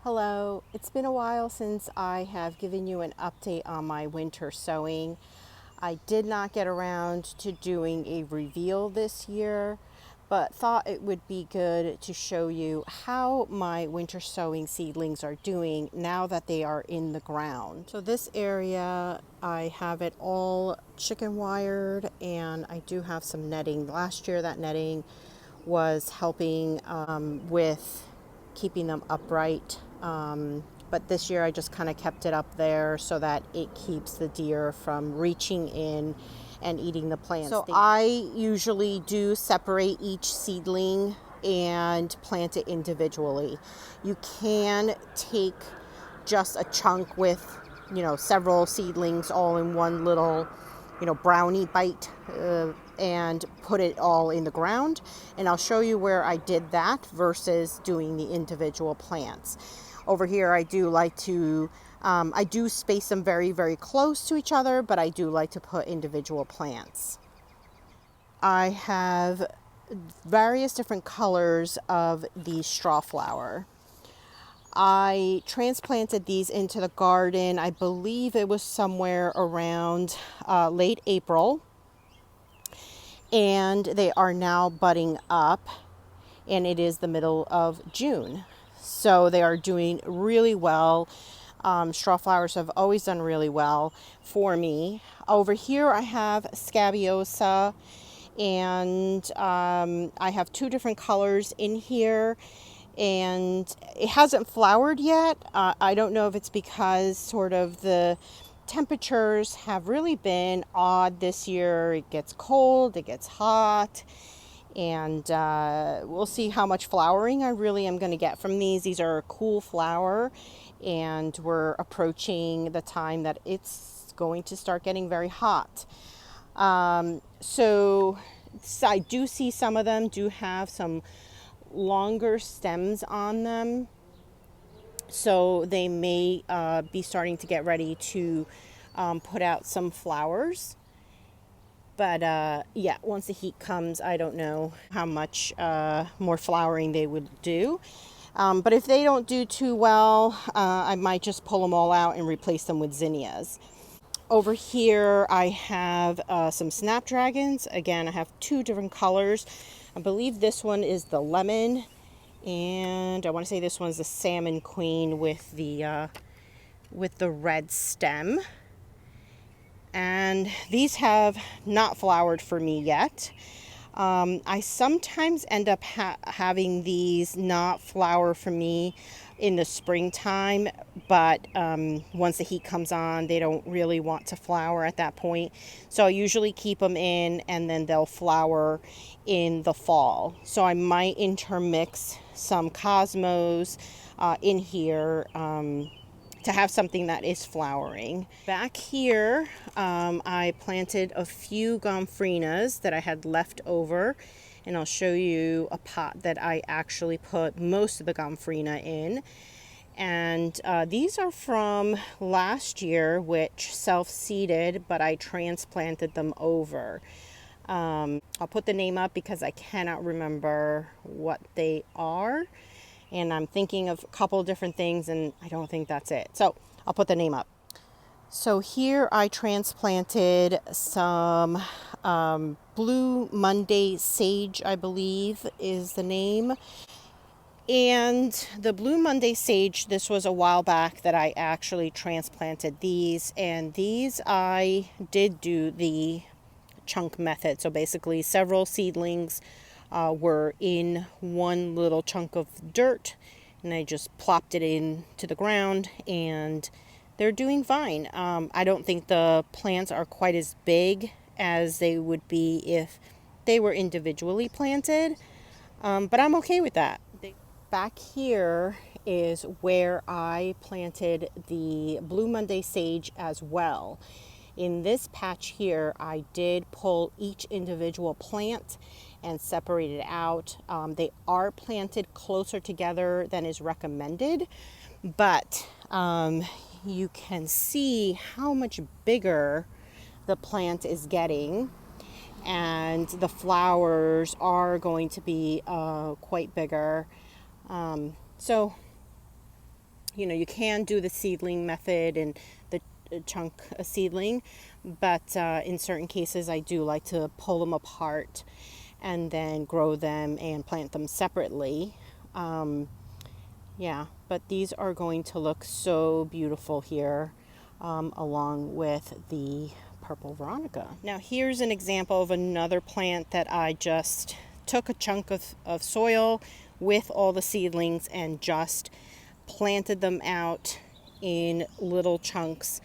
Hello, it's been a while since I have given you an update on my winter sowing. I did not get around to doing a reveal this year, but thought it would be good to show you how my winter sowing seedlings are doing now that they are in the ground. So this area, I have it all chicken wired and I do have some netting. Last year that netting was helping with keeping them upright. But this year I just kind of kept it up there so that it keeps the deer from reaching in and eating the plants. So I usually do separate each seedling and plant it individually. You can take just a chunk with, several seedlings all in one little, brownie bite and put it all in the ground. And I'll show you where I did that versus doing the individual plants. Over here, I do like to, I do space them very, very close to each other, but I do like to put individual plants. I have various different colors of the straw flower. I transplanted these into the garden. I believe it was somewhere around late April. And they are now budding up. And it is the middle of June. So they are doing really well. Straw flowers have always done really well for me. Over here I have scabiosa. And I have two different colors in here. And it hasn't flowered yet. I don't know if it's because sort of the temperatures have really been odd this year. It gets cold, it gets hot, and we'll see how much flowering I really am going to get from these. These are a cool flower, and we're approaching the time that it's going to start getting very hot. So I do see some of them do have some longer stems on them, so they may be starting to get ready to put out some flowers. But yeah, once the heat comes, I don't know how much more flowering they would do. But if they don't do too well, I might just pull them all out and replace them with zinnias. Over here I have some snapdragons. Again, I have two different colors. I believe this one is the lemon, and I want to say this one's the salmon queen with the red stem. And these have not flowered for me yet. I sometimes end up having these not flower for me in the springtime, but once the heat comes on, they don't really want to flower at that point. So I usually keep them in, and then they'll flower in the fall. So I might intermix some cosmos in here to have something that is flowering. Back here, I planted a few gomphrenias that I had left over, and I'll show you a pot that I actually put most of the gomphrena in. And these are from last year, which self-seeded, but I transplanted them over. I'll put the name up because I cannot remember what they are. And I'm thinking of a couple different things, and I don't think that's it. So I'll put the name up. So here I transplanted some Blue Monday sage, I believe is the name. And the Blue Monday sage, this was a while back that I actually transplanted these. And these I did do the chunk method. So basically several seedlings were in one little chunk of dirt, and I just plopped it into the ground, and they're doing fine. I don't think the plants are quite as big as they would be if they were individually planted, but I'm okay with that. Back here is where I planted the Blue Monday sage as well. In this patch here, I did pull each individual plant and separate it out. They are planted closer together than is recommended, but you can see how much bigger the plant is getting, and the flowers are going to be quite bigger. So You can do the seedling method and the chunk a seedling, but in certain cases I do like to pull them apart and then grow them and plant them separately. Yeah, but these are going to look so beautiful here, along with the purple Veronica. Now here's an example of another plant that I just took a chunk of soil with all the seedlings and just planted them out in little chunks,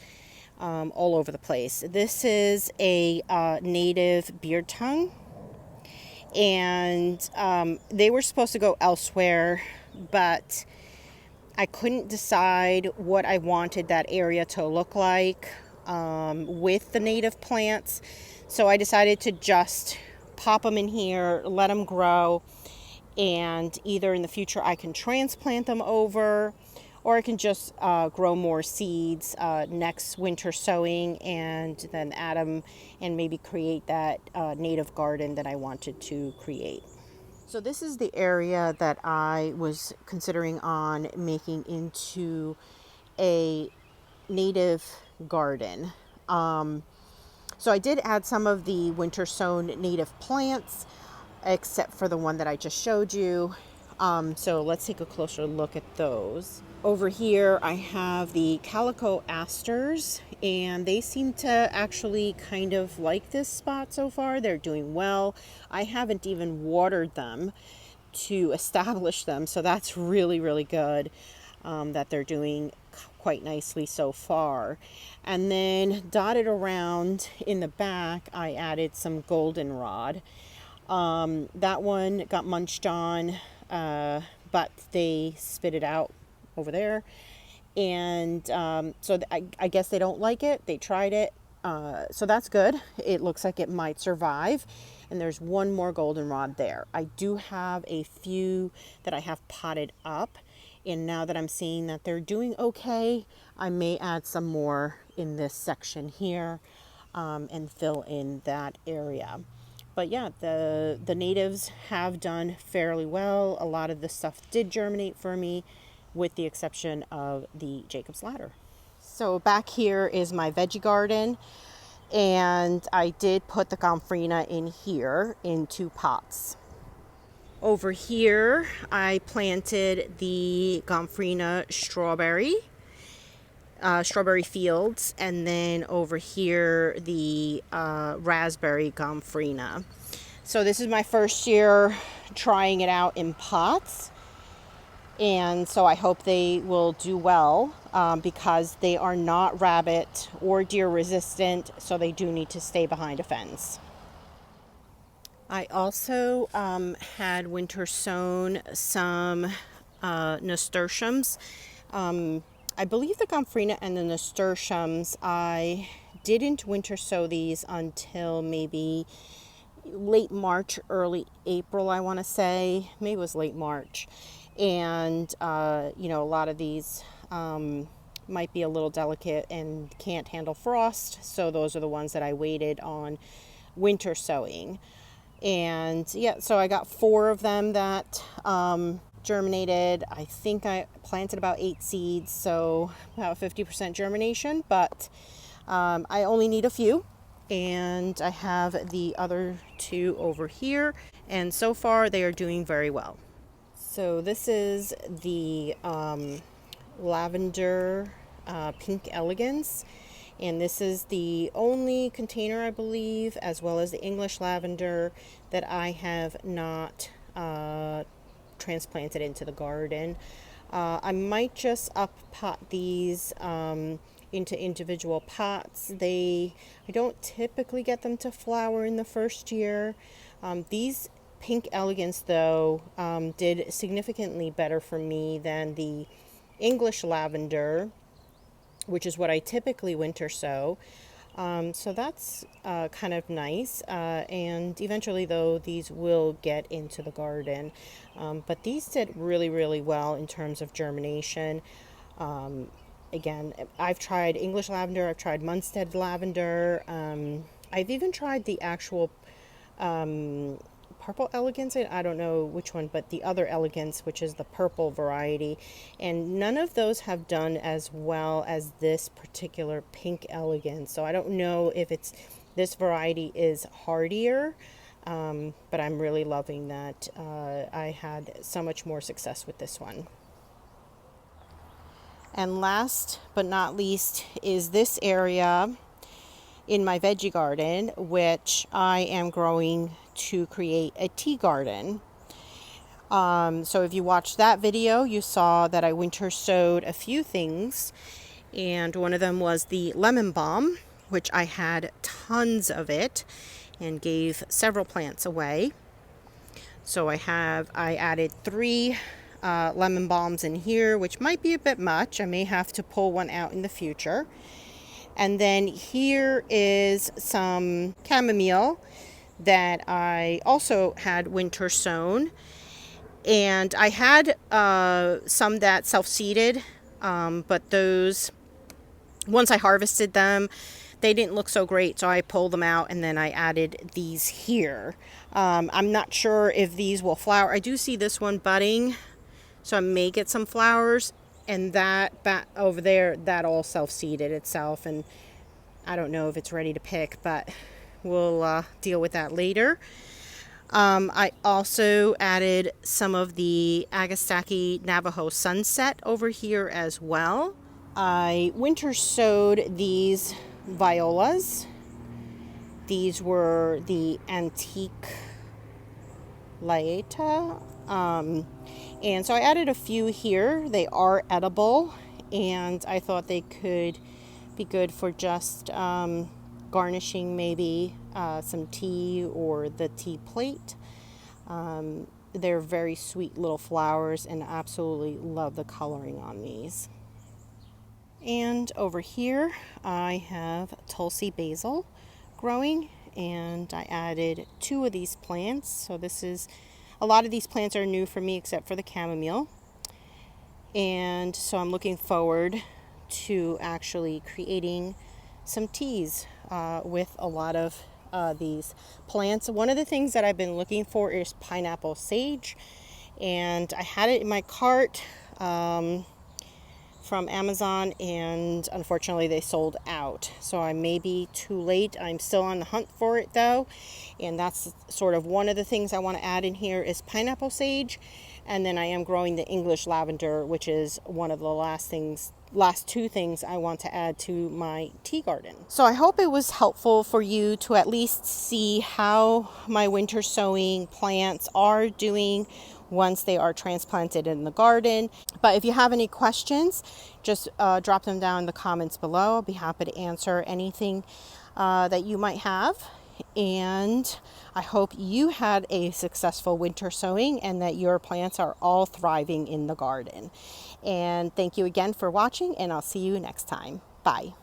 all over the place. This is a native beard tongue, and they were supposed to go elsewhere, but I couldn't decide what I wanted that area to look like, with the native plants. So I decided to just pop them in here, let them grow, and either in the future I can transplant them over, or I can just grow more seeds next winter sowing and then add them and maybe create that native garden that I wanted to create. So this is the area that I was considering on making into a native garden. So I did add some of the winter sown native plants, except for the one that I just showed you. So let's take a closer look at those. Over here I have the calico asters, and they seem to actually kind of like this spot so far. They're doing well. I haven't even watered them to establish them, so that's really, really good, that they're doing quite nicely so far. And then dotted around in the back I added some goldenrod. That one got munched on, but they spit it out over there. And I guess they don't like it. They tried it. So that's good. It looks like it might survive. And there's one more goldenrod there. I do have a few that I have potted up. And now that I'm seeing that they're doing okay, I may add some more in this section here, and fill in that area. But yeah, the natives have done fairly well. A lot of the stuff did germinate for me, with the exception of the Jacob's Ladder. So back here is my veggie garden, and I did put the gomphrena in here in 2 pots. Over here I planted the gomphrena strawberry fields, and then over here the raspberry gomphrena. So this is my first year trying it out in pots, and so I hope they will do well, because they are not rabbit or deer resistant, so they do need to stay behind a fence. I also had winter sown some nasturtiums. I believe the gomphrena and the nasturtiums, I didn't winter sow these until maybe late March, early April, I want to say. Maybe it was late March. And, a lot of these might be a little delicate and can't handle frost. So those are the ones that I waited on winter sowing. And yeah, so I got 4 of them that germinated. I think I planted about 8 seeds, so about 50% germination, but I only need a few. And I have the other 2 over here, and so far they are doing very well. So this is the lavender pink elegance, and this is the only container, I believe, as well as the English lavender, that I have not transplanted into the garden. I might just up pot these into individual pots. I don't typically get them to flower in the first year. These pink elegance, though, did significantly better for me than the English lavender, which is what I typically winter sow. So that's kind of nice. And eventually, though, these will get into the garden. But these did really, really well in terms of germination. Again, I've tried English lavender, I've tried Munstead lavender. I've even tried the actual purple elegance. I don't know which one, but the other elegance, which is the purple variety. And none of those have done as well as this particular pink elegance. So I don't know if it's this variety is hardier, but I'm really loving that. I had so much more success with this one. And last but not least is this area in my veggie garden, which I am growing to create a tea garden. So if you watched that video, you saw that I winter sowed a few things, and one of them was the lemon balm, which I had tons of it and gave several plants away. So I added 3 lemon balms in here, which might be a bit much. I may have to pull one out in the future. And then here is some chamomile that I also had winter sown. And I had some that self-seeded, but those, once I harvested them, they didn't look so great, so I pulled them out and then I added these here. I'm not sure if these will flower. I do see this one budding, so I may get some flowers. And that back over there, that all self-seeded itself, and I don't know if it's ready to pick, but we'll deal with that later. I also added some of the Agastaki Navajo Sunset over here as well. I winter sowed these violas. These were the Antique Laeta. And so I added a few here. They are edible, and I thought they could be good for just garnishing maybe some tea or the tea plate. They're very sweet little flowers, and I absolutely love the coloring on these. And over here I have Tulsi basil growing, and I added 2 of these plants. So this is, a lot of these plants are new for me except for the chamomile. And so I'm looking forward to actually creating some teas with a lot of these plants. One of the things that I've been looking for is pineapple sage, and I had it in my cart from Amazon, and unfortunately they sold out, so I may be too late. I'm still on the hunt for it though, and that's sort of one of the things I want to add in here is pineapple sage. And then I am growing the English lavender, which is one of the last 2 things I want to add to my tea garden. So I hope it was helpful for you to at least see how my winter sowing plants are doing once they are transplanted in the garden. But if you have any questions, just drop them down in the comments below. I'll be happy to answer anything that you might have. And I hope you had a successful winter sowing and that your plants are all thriving in the garden. And thank you again for watching, and I'll see you next time. Bye.